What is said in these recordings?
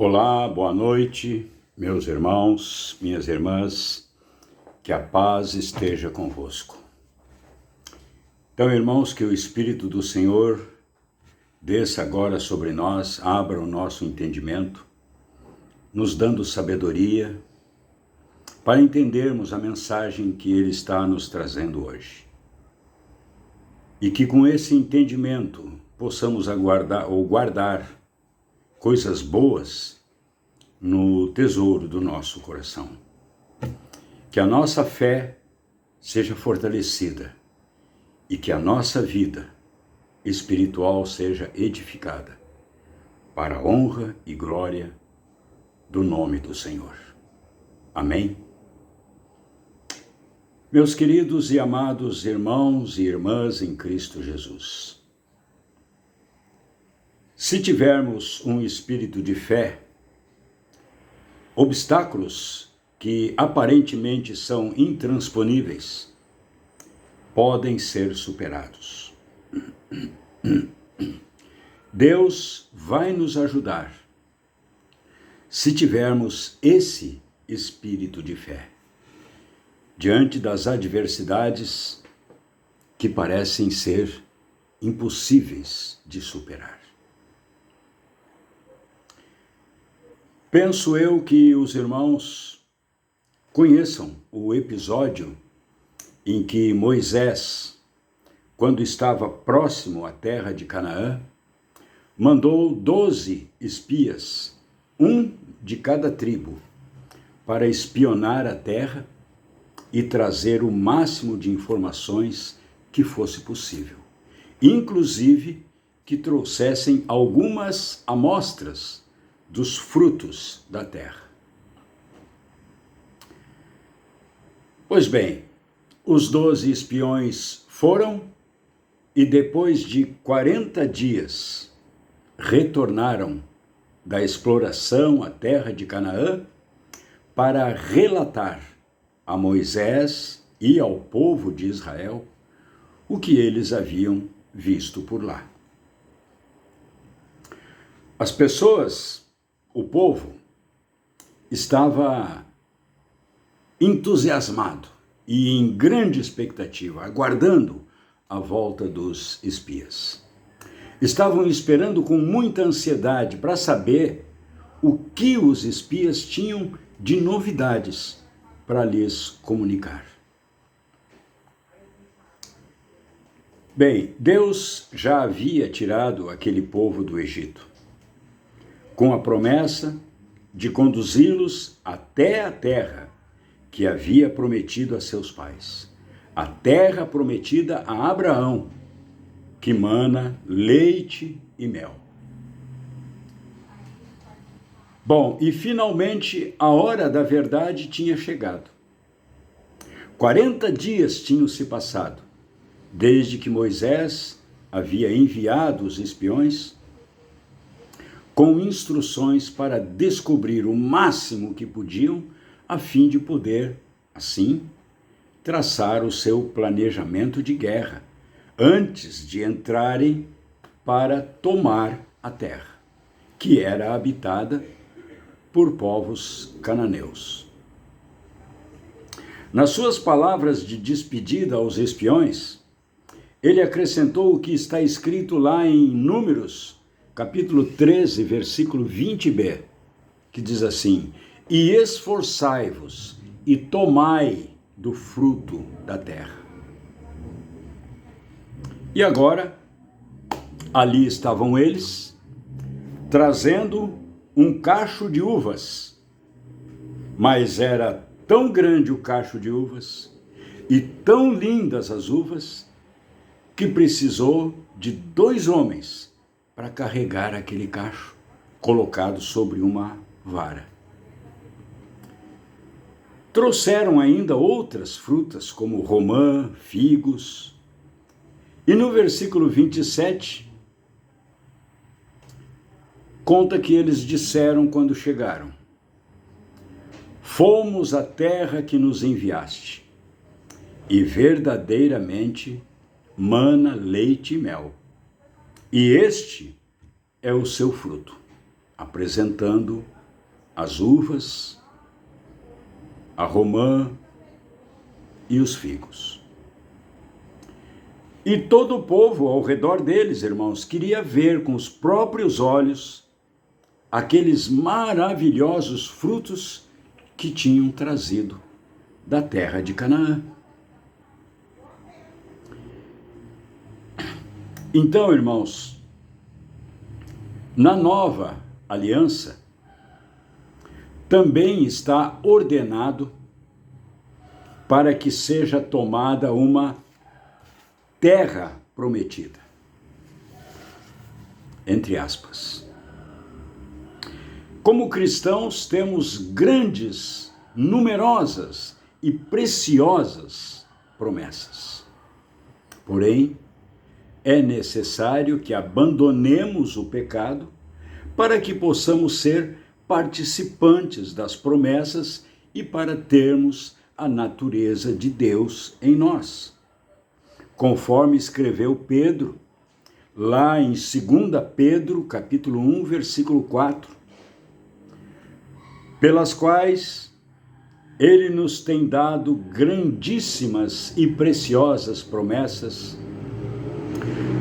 Olá, boa noite, meus irmãos, minhas irmãs, que a paz esteja convosco. Então, irmãos, que o Espírito do Senhor desça agora sobre nós, abra o nosso entendimento, nos dando sabedoria para entendermos a mensagem que Ele está nos trazendo hoje. E que com esse entendimento possamos guardar coisas boas no tesouro do nosso coração. Que a nossa fé seja fortalecida e que a nossa vida espiritual seja edificada para a honra e glória do nome do Senhor. Amém? Meus queridos e amados irmãos e irmãs em Cristo Jesus, se tivermos um espírito de fé, obstáculos que aparentemente são intransponíveis podem ser superados. Deus vai nos ajudar se tivermos esse espírito de fé diante das adversidades que parecem ser impossíveis de superar. Penso eu que os irmãos conheçam o episódio em que Moisés, quando estava próximo à terra de Canaã, mandou 12 espias, um de cada tribo, para espionar a terra e trazer o máximo de informações que fosse possível, inclusive que trouxessem algumas amostras dos frutos da terra. Pois bem, os 12 espiões foram e depois de 40 dias retornaram da exploração à terra de Canaã para relatar a Moisés e ao povo de Israel o que eles haviam visto por lá. As pessoas, o povo, estava entusiasmado e em grande expectativa, aguardando a volta dos espias. Estavam esperando com muita ansiedade para saber o que os espias tinham de novidades para lhes comunicar. Bem, Deus já havia tirado aquele povo do Egito, com a promessa de conduzi-los até a terra que havia prometido a seus pais, a terra prometida a Abraão, que mana leite e mel. Bom, e finalmente a hora da verdade tinha chegado. 40 dias tinham se passado, desde que Moisés havia enviado os espiões com instruções para descobrir o máximo que podiam, a fim de poder, assim, traçar o seu planejamento de guerra, antes de entrarem para tomar a terra, que era habitada por povos cananeus. Nas suas palavras de despedida aos espiões, ele acrescentou o que está escrito lá em Números, capítulo 13, versículo 20b, que diz assim: e esforçai-vos e tomai do fruto da terra. E agora, ali estavam eles, trazendo um cacho de uvas, mas era tão grande o cacho de uvas e tão lindas as uvas, que precisou de 2 homens para carregar aquele cacho colocado sobre uma vara. Trouxeram ainda outras frutas, como romã, figos. E no versículo 27, conta que eles disseram quando chegaram: fomos à terra que nos enviaste, e verdadeiramente mana leite e mel, e este é o seu fruto. apresentando as uvas, a romã e os figos. E todo o povo ao redor deles, irmãos, queria ver com os próprios olhos aqueles maravilhosos frutos que tinham trazido da terra de Canaã. Então, irmãos, na nova aliança, também está ordenado para que seja tomada uma terra prometida, entre aspas. Como cristãos, temos grandes, numerosas e preciosas promessas. Porém, é necessário que abandonemos o pecado para que possamos ser participantes das promessas e para termos a natureza de Deus em nós. Conforme escreveu Pedro, lá em 2 Pedro, capítulo 1, versículo 4, pelas quais ele nos tem dado grandíssimas e preciosas promessas,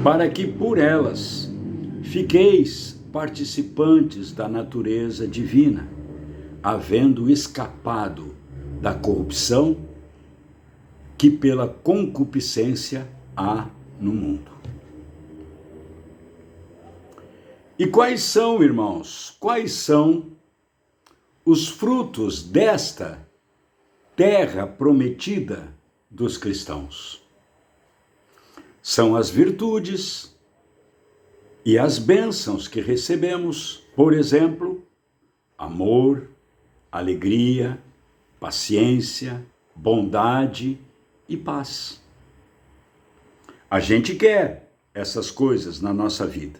para que por elas fiqueis participantes da natureza divina, havendo escapado da corrupção que pela concupiscência há no mundo. E quais são, irmãos, quais são os frutos desta terra prometida dos cristãos? São as virtudes e as bênçãos que recebemos, por exemplo, amor, alegria, paciência, bondade e paz. A gente quer essas coisas na nossa vida.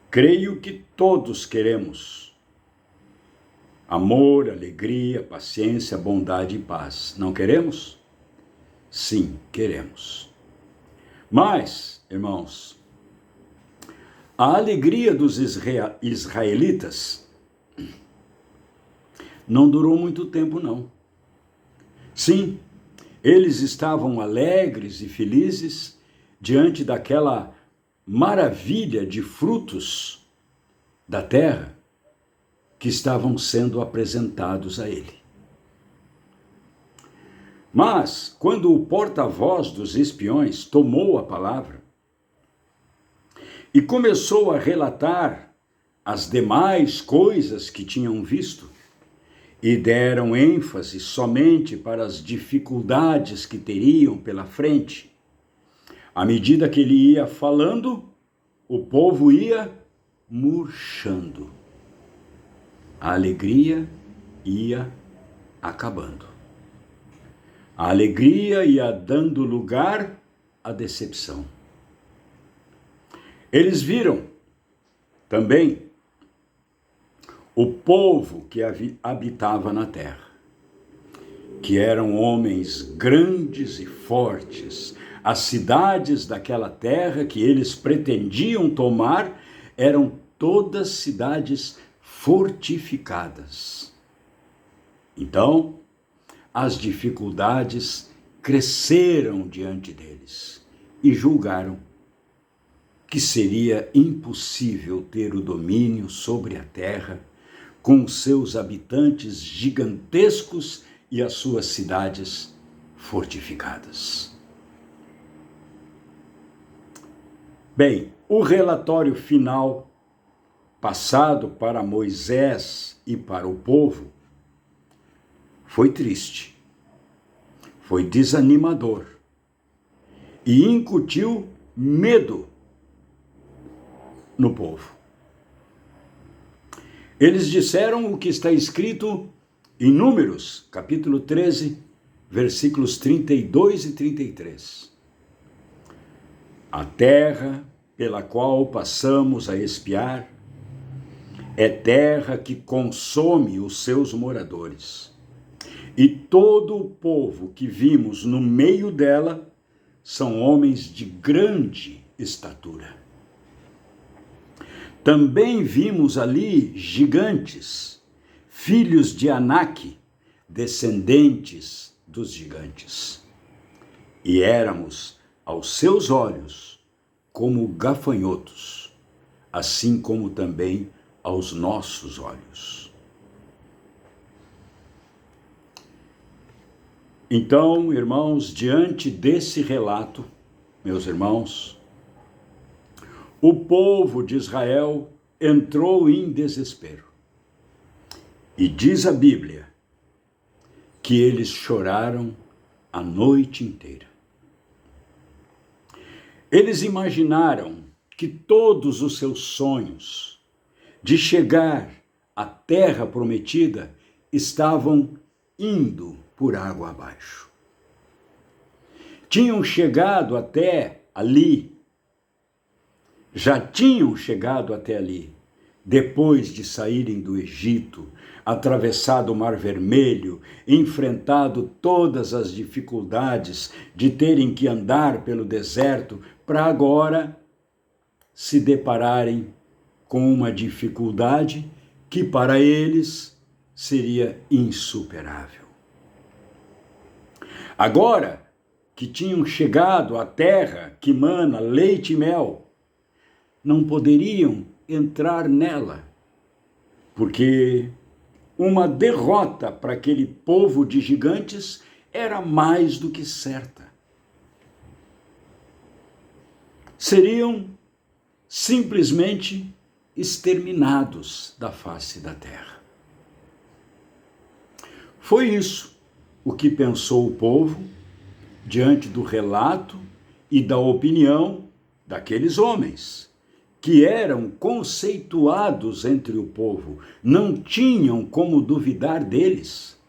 Creio que todos queremos amor, alegria, paciência, bondade e paz. Não queremos? Sim, queremos. Mas, irmãos, a alegria dos israelitas não durou muito tempo, não. Sim, eles estavam alegres e felizes diante daquela maravilha de frutos da terra que estavam sendo apresentados a ele. Mas, quando o porta-voz dos espiões tomou a palavra e começou a relatar as demais coisas que tinham visto, e deram ênfase somente para as dificuldades que teriam pela frente, à medida que ele ia falando, o povo ia murchando. A alegria ia acabando. A alegria ia dando lugar à decepção. Eles viram também o povo que habitava na terra, que eram homens grandes e fortes. As cidades daquela terra que eles pretendiam tomar eram todas cidades fortificadas. Então, as dificuldades cresceram diante deles e julgaram que seria impossível ter o domínio sobre a terra com seus habitantes gigantescos e as suas cidades fortificadas. Bem, o relatório final passado para Moisés e para o povo foi triste, foi desanimador e incutiu medo no povo. Eles disseram o que está escrito em Números, capítulo 13, versículos 32 e 33. A terra pela qual passamos a espiar é terra que consome os seus moradores. E todo o povo que vimos no meio dela são homens de grande estatura. Também vimos ali gigantes, filhos de Anak, descendentes dos gigantes. E éramos, aos seus olhos, como gafanhotos, assim como também aos nossos olhos. Então, irmãos, diante desse relato, meus irmãos, o povo de Israel entrou em desespero. E diz a Bíblia que eles choraram a noite inteira. Eles imaginaram que todos os seus sonhos de chegar à terra prometida estavam indo por água abaixo. Tinham chegado até ali, já tinham chegado até ali, depois de saírem do Egito, atravessado o Mar Vermelho, enfrentado todas as dificuldades de terem que andar pelo deserto, para agora se depararem com uma dificuldade que para eles seria insuperável. Agora que tinham chegado à terra que mana leite e mel, não poderiam entrar nela, porque uma derrota para aquele povo de gigantes era mais do que certa. Seriam simplesmente exterminados da face da terra. Foi isso o que pensou o povo diante do relato e da opinião daqueles homens, que eram conceituados entre o povo, não tinham como duvidar deles.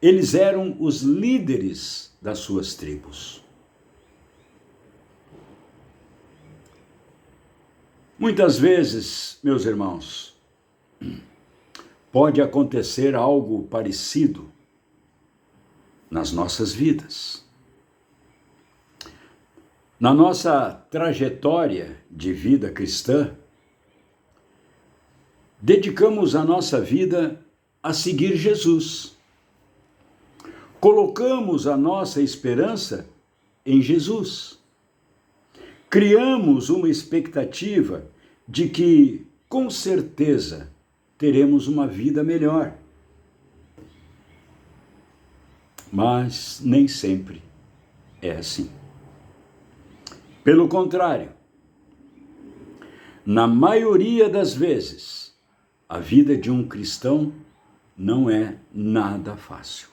Eles eram os líderes das suas tribos. Muitas vezes, meus irmãos, pode acontecer algo parecido nas nossas vidas. Na nossa trajetória de vida cristã, dedicamos a nossa vida a seguir Jesus. Colocamos a nossa esperança em Jesus. Criamos uma expectativa de que, com certeza, teremos uma vida melhor. Mas nem sempre é assim. Pelo contrário, na maioria das vezes, a vida de um cristão não é nada fácil.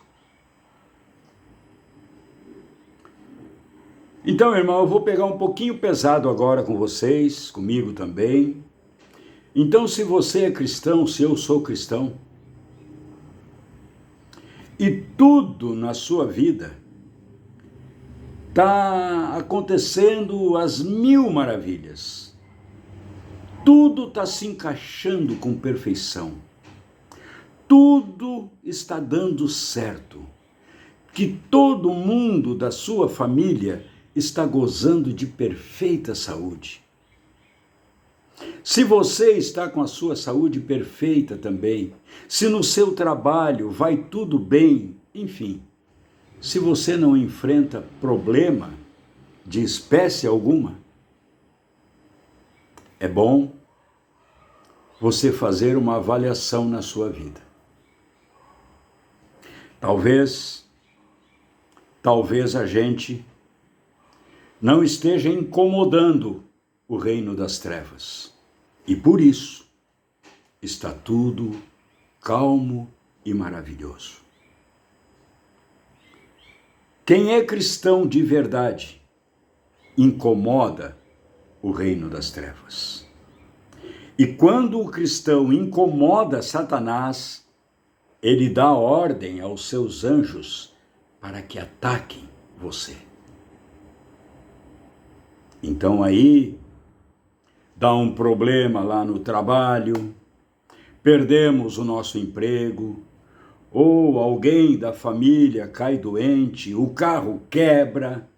Então, irmão, eu vou pegar um pouquinho pesado agora com vocês, comigo também. Então, se você é cristão, se eu sou cristão, e tudo na sua vida está acontecendo às mil maravilhas, tudo está se encaixando com perfeição, tudo está dando certo, que todo mundo da sua família está gozando de perfeita saúde. Se você está com a sua saúde perfeita também, se no seu trabalho vai tudo bem, enfim, se você não enfrenta problema de espécie alguma, é bom você fazer uma avaliação na sua vida. Talvez a gente não esteja incomodando o reino das trevas. E por isso está tudo calmo e maravilhoso. Quem é cristão de verdade incomoda o reino das trevas. E quando o cristão incomoda Satanás, ele dá ordem aos seus anjos para que ataquem você. Então aí dá um problema lá no trabalho, perdemos o nosso emprego, ou alguém da família cai doente, o carro quebra,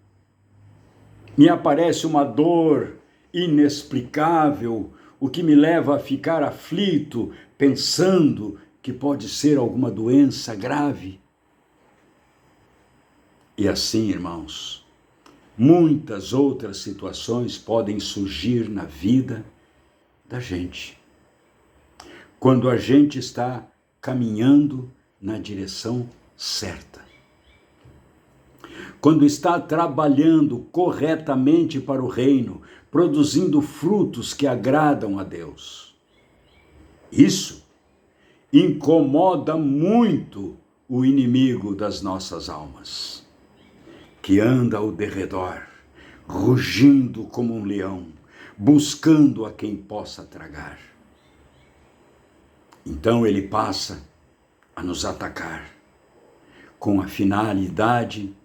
me aparece uma dor inexplicável, o que me leva a ficar aflito, pensando que pode ser alguma doença grave. E assim, irmãos, muitas outras situações podem surgir na vida da gente, quando a gente está caminhando na direção certa, quando está trabalhando corretamente para o reino, produzindo frutos que agradam a Deus. Isso incomoda muito o inimigo das nossas almas, que anda ao derredor, rugindo como um leão, buscando a quem possa tragar. Então ele passa a nos atacar, com a finalidade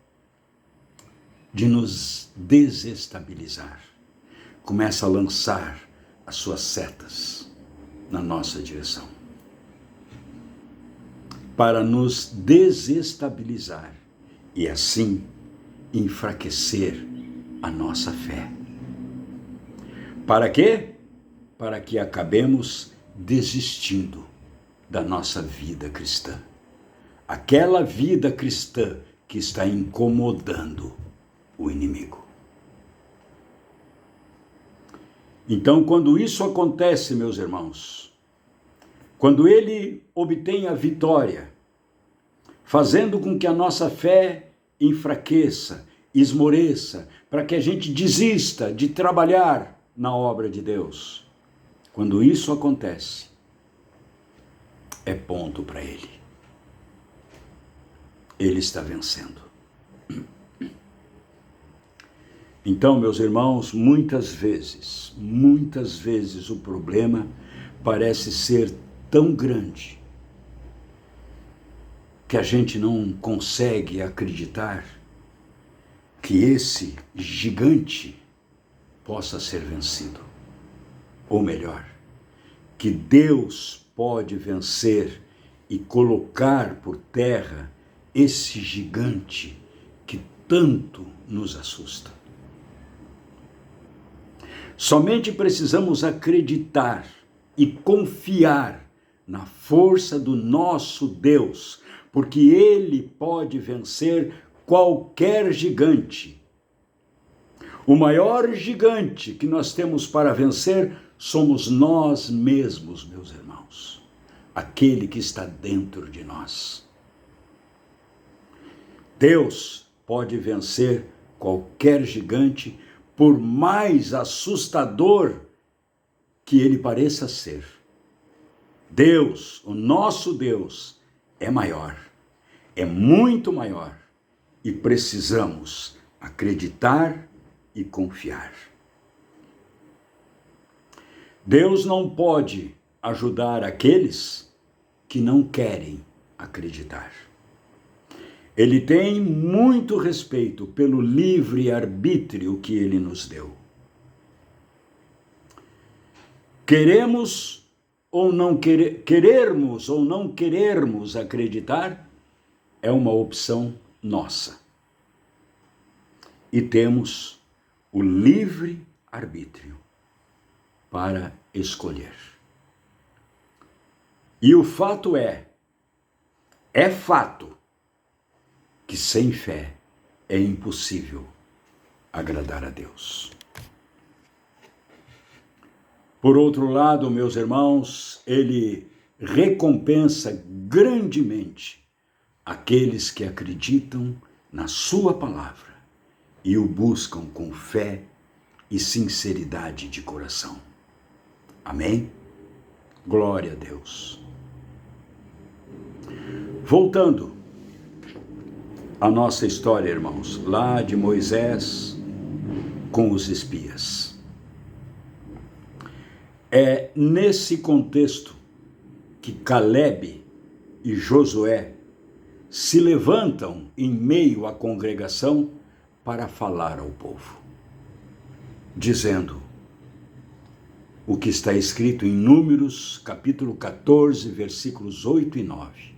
de nos desestabilizar. Começa a lançar as suas setas na nossa direção, para nos desestabilizar e assim enfraquecer a nossa fé. Para quê? Para que acabemos desistindo da nossa vida cristã. Aquela vida cristã que está incomodando o inimigo. Então, quando isso acontece, meus irmãos, quando ele obtém a vitória, fazendo com que a nossa fé enfraqueça, esmoreça, para que a gente desista de trabalhar na obra de Deus. Quando isso acontece, é ponto para ele. Ele está vencendo. Então, meus irmãos, muitas vezes o problema parece ser tão grande que a gente não consegue acreditar que esse gigante possa ser vencido. Ou melhor, que Deus pode vencer e colocar por terra esse gigante que tanto nos assusta. Somente precisamos acreditar e confiar na força do nosso Deus, porque Ele pode vencer qualquer gigante. O maior gigante que nós temos para vencer somos nós mesmos, meus irmãos. Aquele que está dentro de nós. Deus pode vencer qualquer gigante, por mais assustador que ele pareça ser. Deus, o nosso Deus, é maior, é muito maior, e precisamos acreditar e confiar. Deus não pode ajudar aqueles que não querem acreditar. Ele tem muito respeito pelo livre-arbítrio que ele nos deu. Querermos ou não querermos acreditar é uma opção nossa. E temos o livre-arbítrio para escolher. E o fato é fato, que sem fé é impossível agradar a Deus. Por outro lado, meus irmãos, ele recompensa grandemente aqueles que acreditam na sua palavra e o buscam com fé e sinceridade de coração. Amém? Glória a Deus. Voltando à nossa história, irmãos, lá de Moisés com os espias. É nesse contexto que Caleb e Josué se levantam em meio à congregação para falar ao povo, dizendo o que está escrito em Números, capítulo 14, versículos 8 e 9.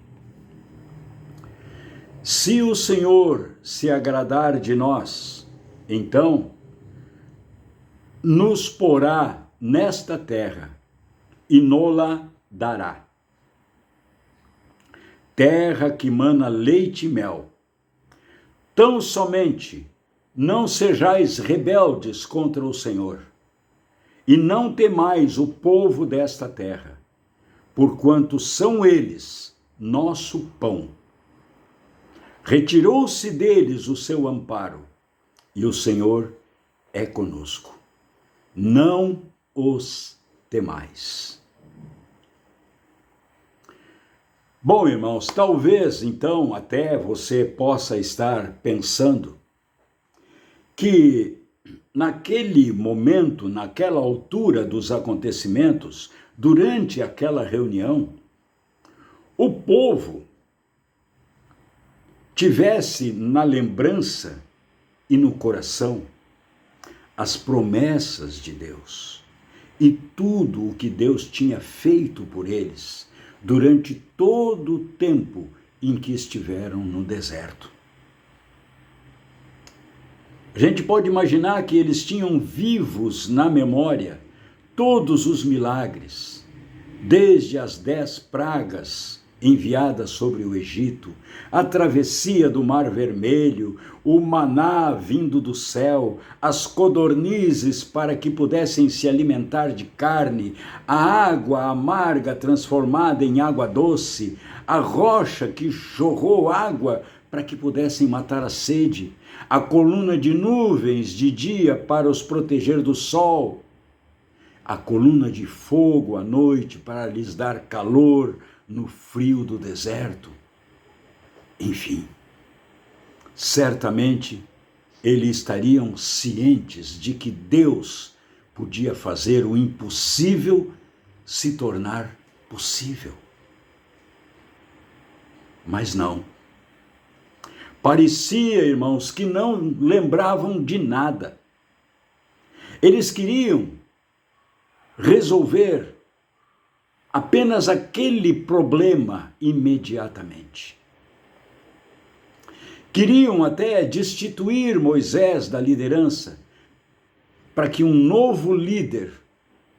Se o Senhor se agradar de nós, então nos porá nesta terra e nola dará. Terra que mana leite e mel. Tão somente não sejais rebeldes contra o Senhor, e não temais o povo desta terra, porquanto são eles nosso pão. Retirou-se deles o seu amparo, e o Senhor é conosco. Não os temais. Bom, irmãos, talvez então até você possa estar pensando que naquele momento, naquela altura dos acontecimentos, durante aquela reunião, o povo tivesse na lembrança e no coração as promessas de Deus e tudo o que Deus tinha feito por eles durante todo o tempo em que estiveram no deserto. A gente pode imaginar que eles tinham vivos na memória todos os milagres, desde as 10 pragas enviadas sobre o Egito, a travessia do Mar Vermelho, o maná vindo do céu, as codornizes para que pudessem se alimentar de carne, a água amarga transformada em água doce, a rocha que jorrou água para que pudessem matar a sede, a coluna de nuvens de dia para os proteger do sol, a coluna de fogo à noite para lhes dar calor no frio do deserto. Enfim, certamente eles estariam cientes de que Deus podia fazer o impossível se tornar possível. Mas não. Parecia, irmãos, que não lembravam de nada. Eles queriam resolver apenas aquele problema imediatamente. Queriam até destituir Moisés da liderança para que um novo líder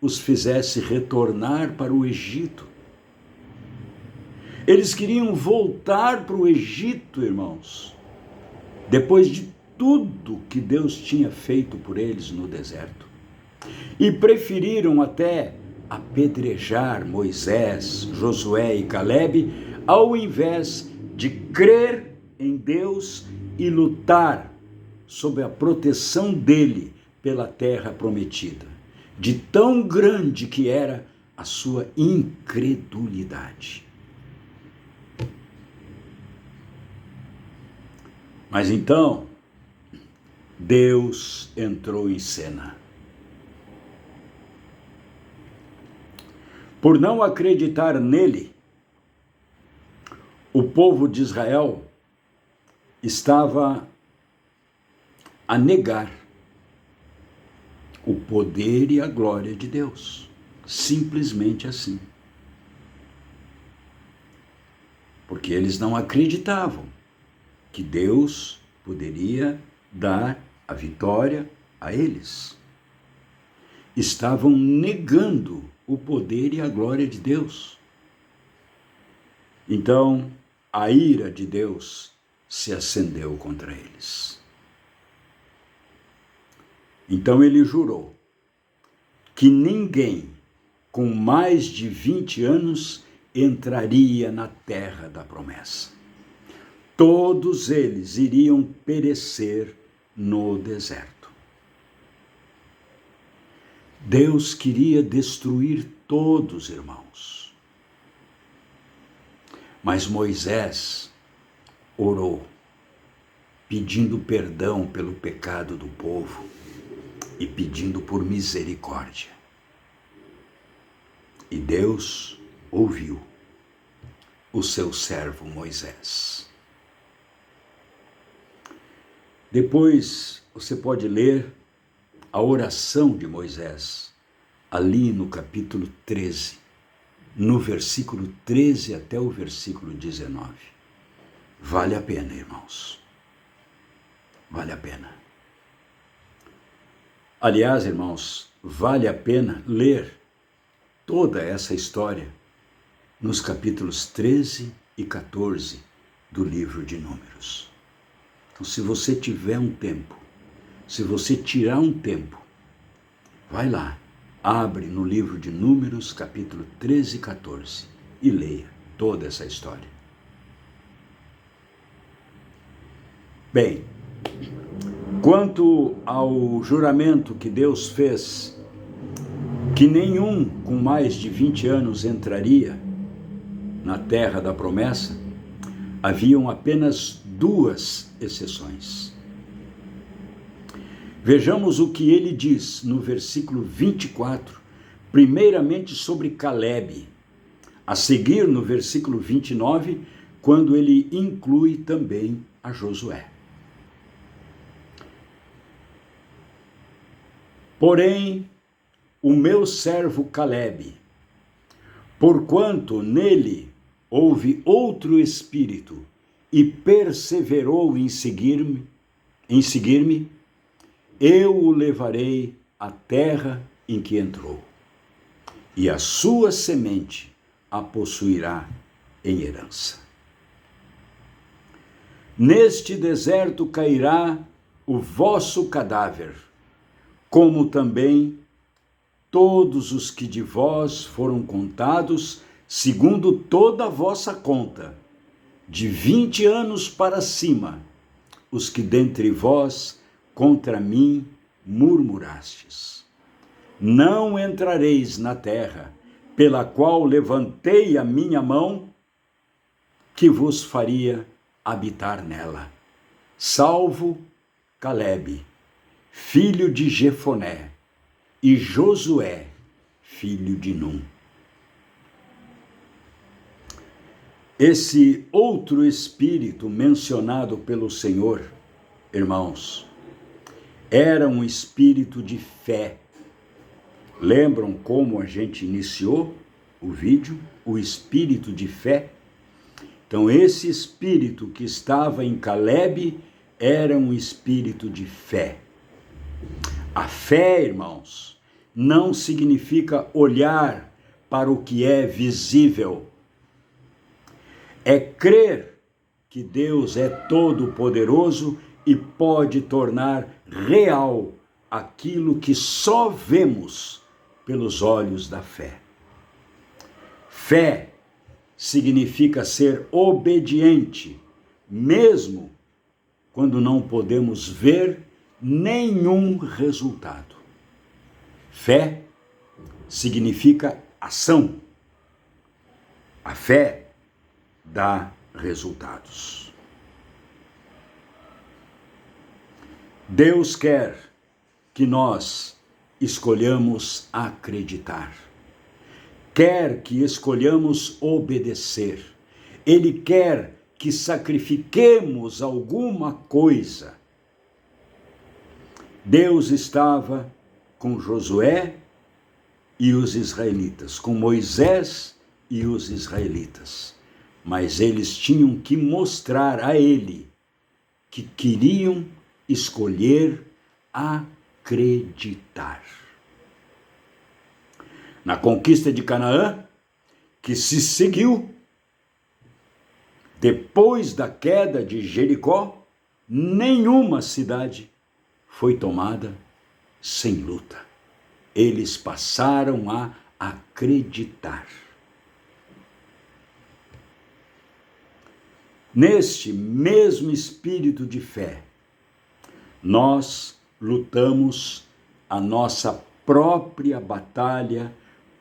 os fizesse retornar para o Egito. Eles queriam voltar para o Egito, irmãos, depois de tudo que Deus tinha feito por eles no deserto. E preferiram até apedrejar Moisés, Josué e Calebe, ao invés de crer em Deus e lutar sob a proteção dele pela terra prometida, de tão grande que era a sua incredulidade. Mas então, Deus entrou em cena. Por não acreditar nele, o povo de Israel estava a negar o poder e a glória de Deus. Simplesmente assim. Porque eles não acreditavam que Deus poderia dar a vitória a eles. Estavam negando o poder e a glória de Deus. Então, a ira de Deus se acendeu contra eles. Então ele jurou que ninguém com mais de 20 anos entraria na terra da promessa. Todos eles iriam perecer no deserto. Deus queria destruir todos, irmãos. Mas Moisés orou, pedindo perdão pelo pecado do povo e pedindo por misericórdia. E Deus ouviu o seu servo Moisés. Depois você pode ler a oração de Moisés, ali no capítulo 13, no versículo 13 até o versículo 19. Vale a pena, irmãos. Vale a pena. Aliás, irmãos, vale a pena ler toda essa história nos capítulos 13 e 14 do livro de Números. Então, se você tiver um tempo, se você tirar um tempo, vai lá, abre no livro de Números, capítulo 13 e 14, e leia toda essa história. Bem, quanto ao juramento que Deus fez, que nenhum com mais de 20 anos entraria na terra da promessa, haviam apenas 2 exceções. Vejamos o que ele diz no versículo 24, primeiramente sobre Calebe, a seguir no versículo 29, quando ele inclui também a Josué. Porém, o meu servo Calebe, porquanto nele houve outro espírito e perseverou em seguir-me, eu o levarei à terra em que entrou, e a sua semente a possuirá em herança. Neste deserto cairá o vosso cadáver, como também todos os que de vós foram contados, segundo toda a vossa conta, de 20 anos para cima, os que dentre vós contra mim murmurastes. Não entrareis na terra, pela qual levantei a minha mão, que vos faria habitar nela, salvo Calebe, filho de Jefoné, e Josué, filho de Num. Esse outro espírito mencionado pelo Senhor, irmãos, era um espírito de fé. Lembram como a gente iniciou o vídeo? O espírito de fé? Então, esse espírito que estava em Calebe era um espírito de fé. A fé, irmãos, não significa olhar para o que é visível. É crer que Deus é todo-poderoso e pode tornar real aquilo que só vemos pelos olhos da fé. Fé significa ser obediente, mesmo quando não podemos ver nenhum resultado. Fé significa ação. A fé dá resultados. Deus quer que nós escolhamos acreditar. Quer que escolhamos obedecer. Ele quer que sacrifiquemos alguma coisa. Deus estava com Josué e os israelitas, com Moisés e os israelitas. Mas eles tinham que mostrar a ele que queriam escolher acreditar. Na conquista de Canaã, que se seguiu depois da queda de Jericó, nenhuma cidade foi tomada sem luta. Eles passaram a acreditar. Neste mesmo espírito de fé, nós lutamos a nossa própria batalha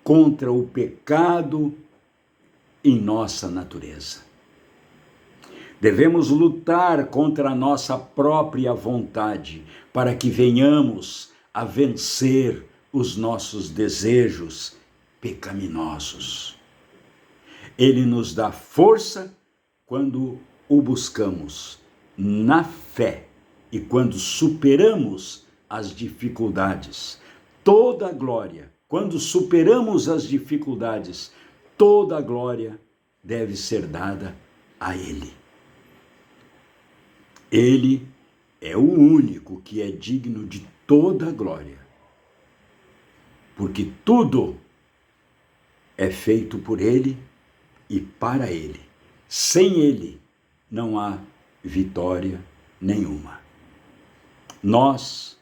contra o pecado em nossa natureza. Devemos lutar contra a nossa própria vontade para que venhamos a vencer os nossos desejos pecaminosos. Ele nos dá força quando o buscamos na fé e quando superamos as dificuldades. Toda a glória, quando superamos as dificuldades, toda a glória deve ser dada a Ele. Ele é o único que é digno de toda a glória. porque tudo é feito por Ele e para Ele. Sem Ele não há vitória nenhuma. Nós,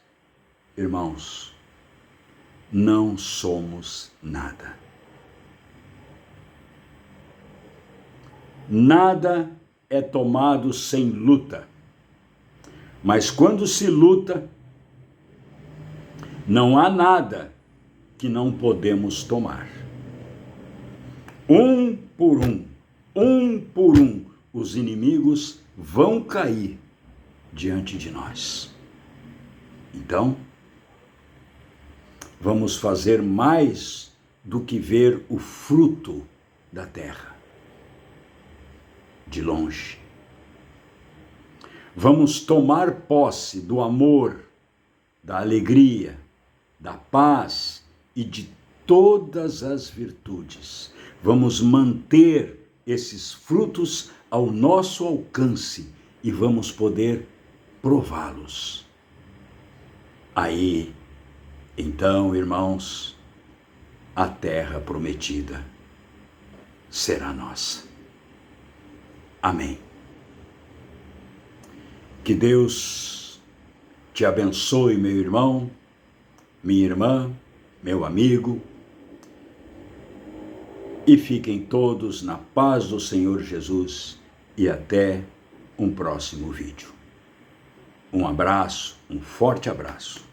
irmãos, não somos nada. Nada é tomado sem luta. Mas quando se luta, não há nada que não podemos tomar. Um por um, os inimigos vão cair diante de nós. Então, vamos fazer mais do que ver o fruto da terra de longe. Vamos tomar posse do amor, da alegria, da paz e de todas as virtudes. Vamos manter esses frutos ao nosso alcance e vamos poder prová-los. Aí, então, irmãos, a terra prometida será nossa. Amém. Que Deus te abençoe, meu irmão, minha irmã, meu amigo, e fiquem todos na paz do Senhor Jesus e até um próximo vídeo. Um abraço, um forte abraço.